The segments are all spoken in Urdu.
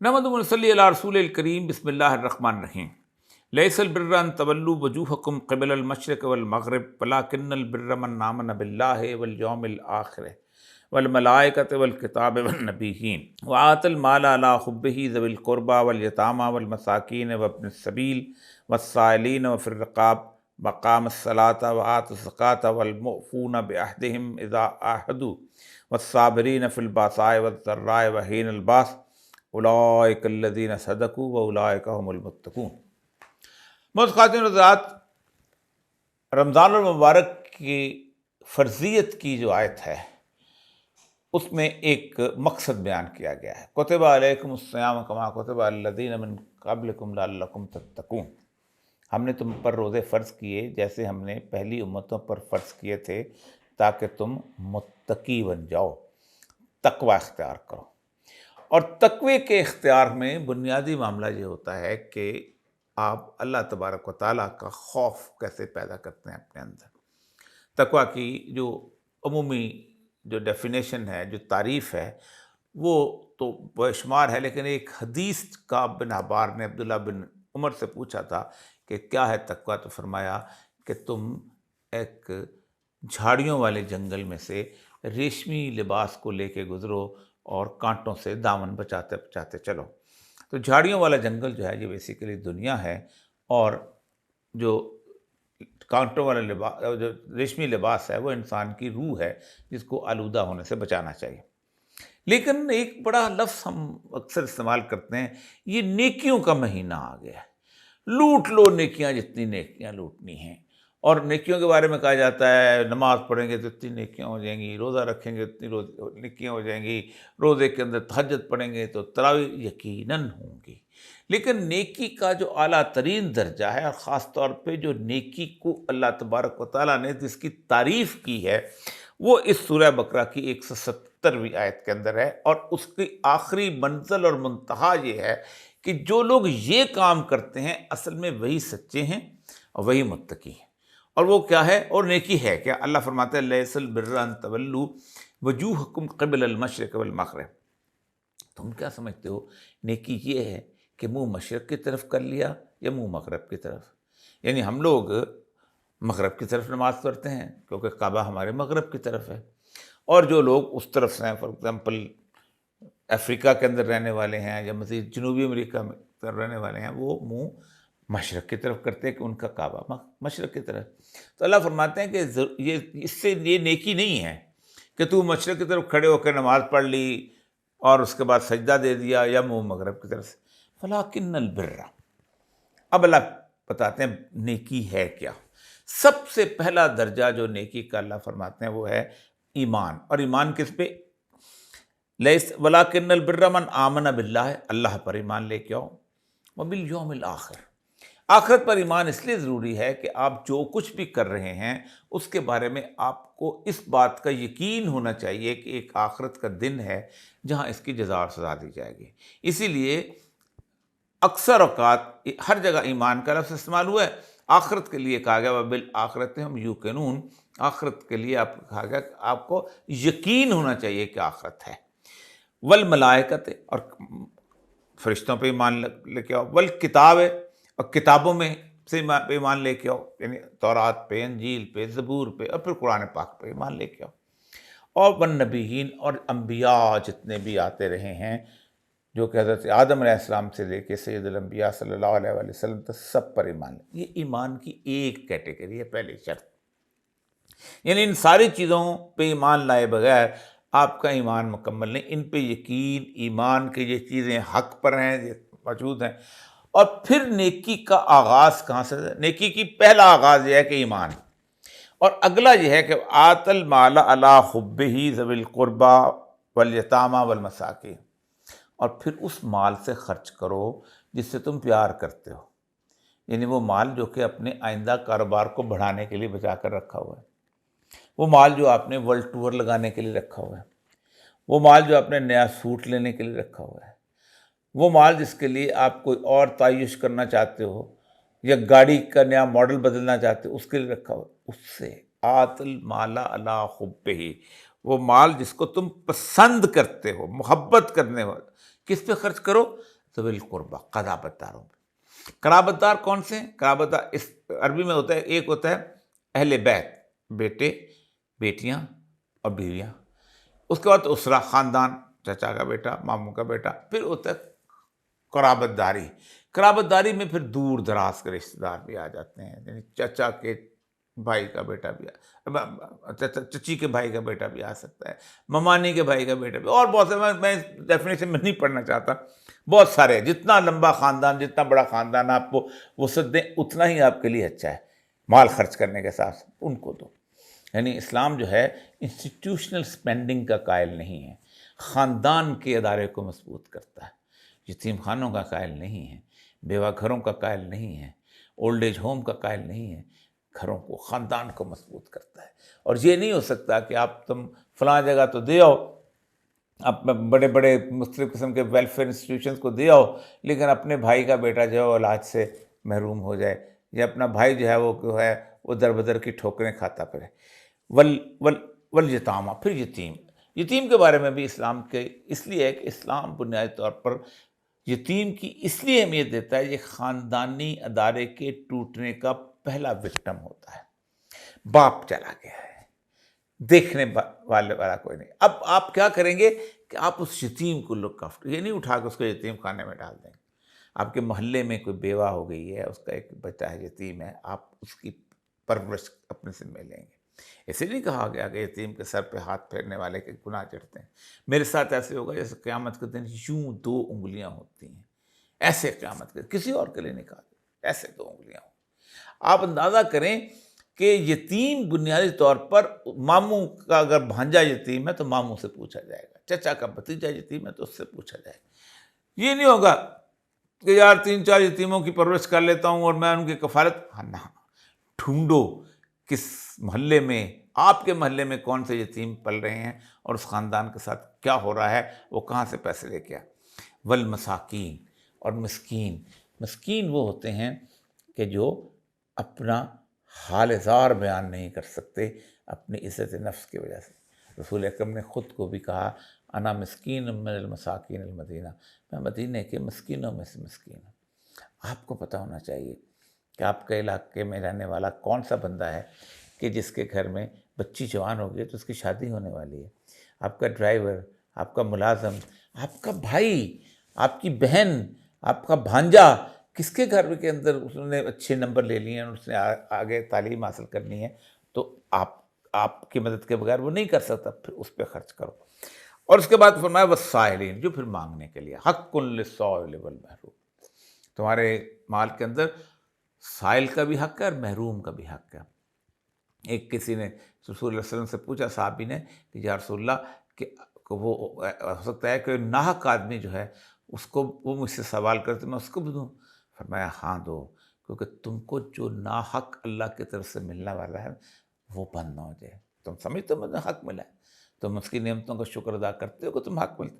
نحمد ونصلی علی رسول الکریم، بسم اللہ الرحمن الرحیم۔ لیس البر ان تولوا وجوہکم قبل المشرق والمغرب ولکن البر من آمن باللہ والیوم الآخر والملائکۃ والکتاب والنبیین وآتى المال علی حبہ ذوی القربى والیتامى والمساکین وابن السبیل والسائلین وفی الرقاب وقام الصلاۃ وآتوا الزکاۃ والموفون بعہدہم اذا عاہدوا والصابرین فی البأساء والضراء وحین الباس اولئک الذین صدقوا واولئک هم المتقون۔ محترم خواتین و حضرات، رمضان المبارک کی فرضیت کی جو آیت ہے اس میں ایک مقصد بیان کیا گیا ہے، کتب علیکم الصیام کما کتب علی الذین من قبلکم لعلکم تتقون۔ ہم نے تم پر روزے فرض کیے جیسے ہم نے پہلی امتوں پر فرض کیے تھے تاکہ تم متقی بن جاؤ، تقوی اختیار کرو۔ اور تقوی کے اختیار میں بنیادی معاملہ یہ ہوتا ہے کہ آپ اللہ تبارک و تعالیٰ کا خوف کیسے پیدا کرتے ہیں اپنے اندر۔ تقوی کی جو عمومی جو ڈیفینیشن ہے، جو تعریف ہے، وہ تو بے شمار ہے، لیکن ایک حدیث کا بن عبار نے عبداللہ بن عمر سے پوچھا تھا کہ کیا ہے تقوی، تو فرمایا کہ تم ایک جھاڑیوں والے جنگل میں سے ریشمی لباس کو لے کے گزرو اور کانٹوں سے دامن بچاتے بچاتے چلو۔ تو جھاڑیوں والا جنگل جو ہے یہ بیسیکلی دنیا ہے، اور جو کانٹوں والا لباس، جو ریشمی لباس ہے، وہ انسان کی روح ہے جس کو آلودہ ہونے سے بچانا چاہیے۔ لیکن ایک بڑا لفظ ہم اکثر استعمال کرتے ہیں، یہ نیکیوں کا مہینہ آ گیا ہے، لوٹ لو نیکیاں جتنی نیکیاں لوٹنی ہیں۔ اور نیکیوں کے بارے میں کہا جاتا ہے نماز پڑھیں گے تو اتنی نیکیاں ہو جائیں گی، روزہ رکھیں گے اتنی نیکیاں ہو جائیں گی، روزے کے اندر تہجد پڑھیں گے تو تراویح یقیناً ہوں گی۔ لیکن نیکی کا جو اعلیٰ ترین درجہ ہے، اور خاص طور پہ جو نیکی کو اللہ تبارک و تعالیٰ نے جس کی تعریف کی ہے، وہ اس سورہ بقرہ کی 170ویں آیت کے اندر ہے، اور اس کی آخری منزل اور منتہا یہ ہے کہ جو لوگ یہ کام کرتے ہیں اصل میں وہی سچے ہیں اور وہی متقی ہیں۔ اور وہ کیا ہے، اور نیکی ہے کیا؟ اللہ فرماتے ہیں لیس البر ان تولوا وجوہکم قبل المشرق والمغرب۔ تم کیا سمجھتے ہو نیکی یہ ہے کہ منہ مشرق کی طرف کر لیا یا منہ مغرب کی طرف؟ یعنی ہم لوگ مغرب کی طرف نماز پڑھتے ہیں کیونکہ کعبہ ہمارے مغرب کی طرف ہے، اور جو لوگ اس طرف سے ہیں، فار ایگزامپل افریقہ کے اندر رہنے والے ہیں یا مزید جنوبی امریکہ میں رہنے والے ہیں، وہ منہ مشرق کی طرف کرتے ہیں کہ ان کا کعبہ مشرق کی طرف۔ تو اللہ فرماتے ہیں کہ اس سے یہ نیکی نہیں ہے کہ تو مشرق کی طرف کھڑے ہو کے نماز پڑھ لی اور اس کے بعد سجدہ دے دیا یا منہ مغرب کی طرف سے۔ فلاکن البر، اب اللہ بتاتے ہیں نیکی ہے کیا۔ سب سے پہلا درجہ جو نیکی کا اللہ فرماتے ہیں وہ ہے ایمان، اور ایمان کس پہ؟ لیس ولاکن البر من آمن باللہ، اللہ پر ایمان لے کے آؤ، وبالیوم الآخر، آخرت پر ایمان اس لیے ضروری ہے کہ آپ جو کچھ بھی کر رہے ہیں اس کے بارے میں آپ کو اس بات کا یقین ہونا چاہیے کہ ایک آخرت کا دن ہے جہاں اس کی جزا اور سزا دی جائے گی۔ اسی لیے اکثر اوقات ہر جگہ ایمان کا لفظ استعمال ہوا ہے، آخرت کے لیے کہا گیا وبالآخرۃ ہم یوقنون، آخرت کے لیے آپ کہا گیا کہ آپ کو یقین ہونا چاہیے کہ آخرت ہے۔ والملائکۃ، اور فرشتوں پہ ایمان لے کے آؤ، والکتاب، اور کتابوں میں سے ایمان لے کے آؤ، یعنی تورات پہ، انجیل پہ، زبور پہ، اور پھر قرآن پاک پہ ایمان لے کے آؤ، اور والنبیین، اور انبیاء جتنے بھی آتے رہے ہیں جو کہ حضرت آدم علیہ السلام سے لے کے سید الانبیاء صلی اللہ علیہ وآلہ وسلم تک سب پر ایمان لے۔ یہ ایمان کی ایک کیٹیگری ہے، پہلی شرط۔ یعنی ان ساری چیزوں پہ ایمان لائے بغیر آپ کا ایمان مکمل نہیں۔ ان پہ یقین، ایمان کہ یہ چیزیں حق پر ہیں، یہ موجود ہیں۔ اور پھر نیکی کا آغاز کہاں سے؟ نیکی کی پہلا آغاز یہ ہے کہ ایمان، اور اگلا یہ ہے کہ آت المال علی حبہ ذوی القربى والیتامى والمساکین، اور پھر اس مال سے خرچ کرو جس سے تم پیار کرتے ہو، یعنی وہ مال جو کہ اپنے آئندہ کاروبار کو بڑھانے کے لیے بچا کر رکھا ہوا ہے، وہ مال جو آپ نے ورلڈ ٹور لگانے کے لیے رکھا ہوا ہے، وہ مال جو آپ نے نیا سوٹ لینے کے لیے رکھا ہوا ہے، وہ مال جس کے لیے آپ کوئی اور تعیش کرنا چاہتے ہو یا گاڑی کا نیا ماڈل بدلنا چاہتے ہو اس کے لیے رکھا ہوا، اس سے آت المال علی حبہ، وہ مال جس کو تم پسند کرتے ہو، محبت کرنے ہو، کس پہ خرچ کرو؟ ذوی القربہ، قرابت داروں پہ۔ قرابت دار کون سے ہیں؟ قرابت دار اس عربی میں ہوتا ہے، ایک ہوتا ہے اہل بیت، بیٹے، بیٹیاں اور بیویاں، اس کے بعد اسرہ، خاندان، چچا کا بیٹا، ماموں کا بیٹا، پھر ہوتا ہے قرابت داری۔ قرابت داری میں پھر دور دراز کے رشتہ دار بھی آ جاتے ہیں، یعنی چچا کے بھائی کا بیٹا بھی چچی کے بھائی کا بیٹا بھی آ سکتا ہے، ممانی کے بھائی کا بیٹا بھی، اور بہت سے، میں ڈیفینیشن میں نہیں پڑھنا چاہتا، بہت سارے، جتنا لمبا خاندان، جتنا بڑا خاندان آپ کو وسعت دیں اتنا ہی آپ کے لیے اچھا ہے، مال خرچ کرنے کے ساتھ ان کو دو۔ یعنی اسلام جو ہے انسٹیٹیوشنل سپینڈنگ کا قائل نہیں ہے، خاندان کے ادارے کو مضبوط کرتا ہے، یتیم خانوں کا قائل نہیں ہے، بیوہ گھروں کا قائل نہیں ہے، اولڈ ایج ہوم کا قائل نہیں ہے، گھروں کو، خاندان کو مضبوط کرتا ہے۔ اور یہ نہیں ہو سکتا کہ تم فلاں جگہ تو دے آؤ، بڑے بڑے مختلف قسم کے ویلفیئر انسٹیٹیوشنز کو دے آؤ، لیکن اپنے بھائی کا بیٹا جو ہے علاج سے محروم ہو جائے، یا اپنا بھائی جو ہے وہ در بدر کی ٹھوکریں کھاتا پھرے۔ والیتامہ، پھر یتیم کے بارے میں بھی اسلام کے اس لیے ہے کہ اسلام بنیادی طور پر یتیم کی اس لیے اہمیت دیتا ہے، یہ خاندانی ادارے کے ٹوٹنے کا پہلا وکٹم ہوتا ہے۔ باپ چلا گیا ہے، دیکھنے والا کوئی نہیں، اب آپ کیا کریں گے کہ آپ اس یتیم کو لک آفٹر، یہ نہیں اٹھا کے اس کو یتیم خانے میں ڈال دیں گے۔ آپ کے محلے میں کوئی بیوہ ہو گئی ہے، اس کا ایک بچہ ہے یتیم ہے، آپ اس کی پرورش اپنے سے میں لیں گے۔ اسے نہیں کہا گیا کہ یتیم کے سر پہ ہاتھ پھیرنے والے کے گناہ چڑھتے ہیں۔ میرے ساتھ ایسے ہوگا جیسے قیامت کے دن یوں 2 انگلیاں ہوتی ہیں، ایسے قیامت کے، کسی اور کے لیے نہیں کہا، ایسے 2 انگلیاں ہوں۔ آپ اندازہ کریں کہ یتیم بنیادی طور پر، ماموں کا اگر بھانجا یتیم ہے تو ماموں سے پوچھا جائے گا، چچا کا بھتیجا یتیم ہے تو اس سے پوچھا جائے گا۔ یہ نہیں ہوگا کہ یار 3-4 یتیموں کی پرورش کر لیتا ہوں اور میں ان کی کفالت، نہ، ڈھونڈو کس محلے میں، آپ کے محلے میں کون سے یتیم پل رہے ہیں اور اس خاندان کے ساتھ کیا ہو رہا ہے، وہ کہاں سے پیسے لے کے آئے۔ والمساکین، اور مسکین وہ ہوتے ہیں کہ جو اپنا حال زار بیان نہیں کر سکتے اپنی عزت نفس کی وجہ سے۔ رسول اکرم نے خود کو بھی کہا، انا مسکین من المساکین المدینہ، میں مدینہ کے مسکینوں میں سے مسکین ہوں۔ آپ کو پتہ ہونا چاہیے کہ آپ کے علاقے میں رہنے والا کون سا بندہ ہے کہ جس کے گھر میں بچی جوان ہو گئی تو اس کی شادی ہونے والی ہے، آپ کا ڈرائیور، آپ کا ملازم، آپ کا بھائی، آپ کی بہن، آپ کا بھانجا، کس کے گھر کے اندر اس نے اچھے نمبر لے لیے ہیں، اس نے آگے تعلیم حاصل کرنی ہے، تو آپ کی مدد کے بغیر وہ نہیں کر سکتا، پھر اس پہ خرچ کرو۔ اور اس کے بعد فرمایا والسائلین، جو پھر مانگنے کے لیے، حق للسائل والمحروم، تمہارے مال کے اندر سائل کا بھی حق ہے اور محروم کا بھی حق ہے۔ ایک کسی نے رسول اللہ صلی اللہ علیہ وسلم سے پوچھا، صحابی نے، کہ یا رسول اللہ، کہ وہ ہو سکتا ہے کہ ناحق آدمی جو ہے اس کو، وہ مجھ سے سوال کرتے میں اس کو بھی دوں؟ فرمایا ہاں دو، کیونکہ تم کو جو ناحق اللہ کی طرف سے ملنے والا ہے وہ بند نہ ہو جائے۔ تم سمجھتے ہو مجھے حق ملا ہے، تم اس کی نعمتوں کا شکر ادا کرتے ہو کہ تم حق ملتے۔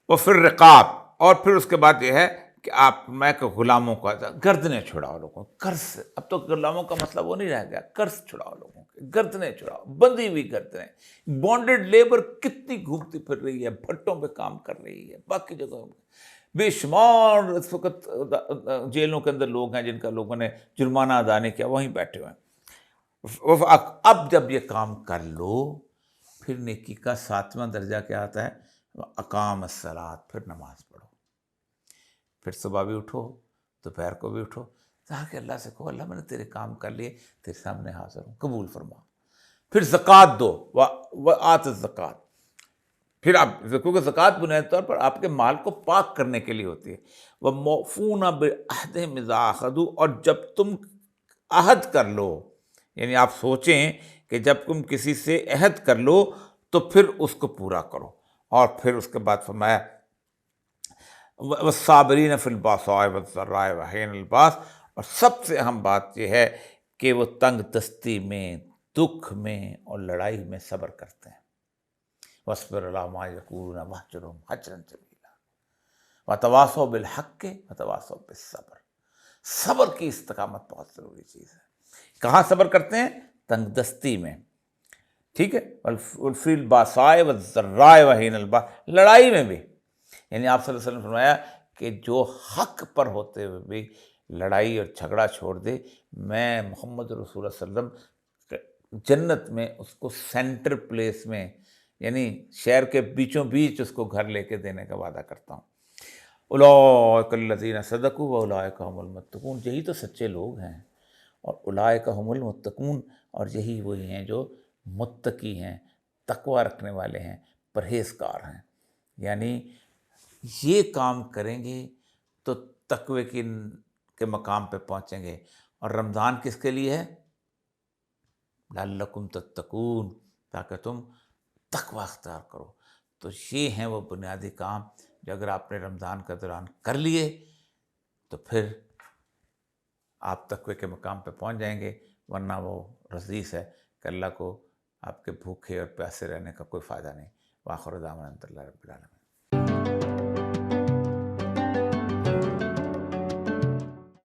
وہ پھر رقاب، اور پھر اس کے بعد یہ ہے کہ آپ میں کہ غلاموں کو گردنیں چھڑاؤ لوگوں، قرض سے، اب تو غلاموں کا مسئلہ وہ نہیں رہ گیا، قرض چھڑاؤ لوگوں کے، گردنیں چھڑاؤ، بندھی ہوئی گردنیں۔ بانڈڈ لیبر کتنی گھومتی پھر رہی ہے، بھٹوں پہ کام کر رہی ہے، باقی جگہوں پہ بے شمار اس وقت جیلوں کے اندر لوگ ہیں جن کا لوگوں نے جرمانہ ادا نہیں کیا، وہیں بیٹھے ہوئے ہیں۔ اب جب یہ کام کر لو، پھر نیکی کا 7واں درجہ کیا آتا ہے؟ اقام الصلاۃ، پھر نماز پڑھو، پھر صبح بھی اٹھو، دوپہر کو بھی اٹھو، تاکہ اللہ سے کہو، اللہ میں نے تیرے کام کر لیے، تیرے سامنے حاضر ہوں، قبول فرما۔ پھر زکوٰۃ دو، وآت الزکوٰۃ، پھر آپ، کیونکہ زکوٰۃ بنیادی طور پر آپ کے مال کو پاک کرنے کے لیے ہوتی ہے۔ وَمَوْفُونَ بِعَہْدِهِمْ اِذَا عَاهَدُوا، اور جب تم عہد کر لو، یعنی آپ سوچیں کہ جب تم کسی سے عہد کر لو تو پھر اس کو پورا کرو۔ اور پھر اس کے بعد فرمایا وَالصَّابِرِينَ فِي الْبَأْسَاءِ وَالضَّرَّاءِ وَحِينَ الْبَأْسِ، اور سب سے اہم بات یہ ہے کہ وہ تنگ دستی میں، دکھ میں اور لڑائی میں صبر کرتے ہیں۔ وَاصْبِرْ عَلَىٰ مَا يَقُولُونَ وَاهْجُرْهُمْ هَجْرًا جَمِيلًا وَتَوَاصَوْا بِالْحَقِّ وَتَوَاصَوْا بِالصَّبْرِ، صبر کی استقامت بہت ضروری چیز ہے۔ کہاں صبر کرتے ہیں؟ تنگ دستی میں، ٹھیک ہے، وَفِي الْبَأْسَاءِ وَالضَّرَّاءِ وَحِينَ الْبَأْسِ، لڑائی میں بھی، یعنی آپ صلی اللہ علیہ وسلم نے فرمایا کہ جو حق پر ہوتے ہوئے بھی لڑائی اور جھگڑا چھوڑ دے، میں محمد رسول اللہ صلی اللہ علیہ وسلم جنت میں اس کو سینٹر پلیس میں، یعنی شہر کے بیچوں بیچ اس کو گھر لے کے دینے کا وعدہ کرتا ہوں۔ اولئک الذین صدقوا واولئک هم المتقون، یہی تو سچے لوگ ہیں، اور اولئک هم المتقون، اور یہی وہی ہیں جو متقی ہیں، تقوی رکھنے والے ہیں، پرہیزگار ہیں۔ یعنی یہ کام کریں گے تو تقوی کے مقام پہ پہنچیں گے۔ اور رمضان کس کے لیے ہے؟ لعلکم تتقون، تاکہ تم تقوی اختیار کرو۔ تو یہ ہیں وہ بنیادی کام جو اگر آپ نے رمضان کا دوران کر لیے تو پھر آپ تقوی کے مقام پہ پہنچ جائیں گے، ورنہ وہ رزیز ہے کہ اللہ کو آپ کے بھوکے اور پیاسے رہنے کا کوئی فائدہ نہیں۔ وآخر دعوانا الحمد للہ رب العالمین۔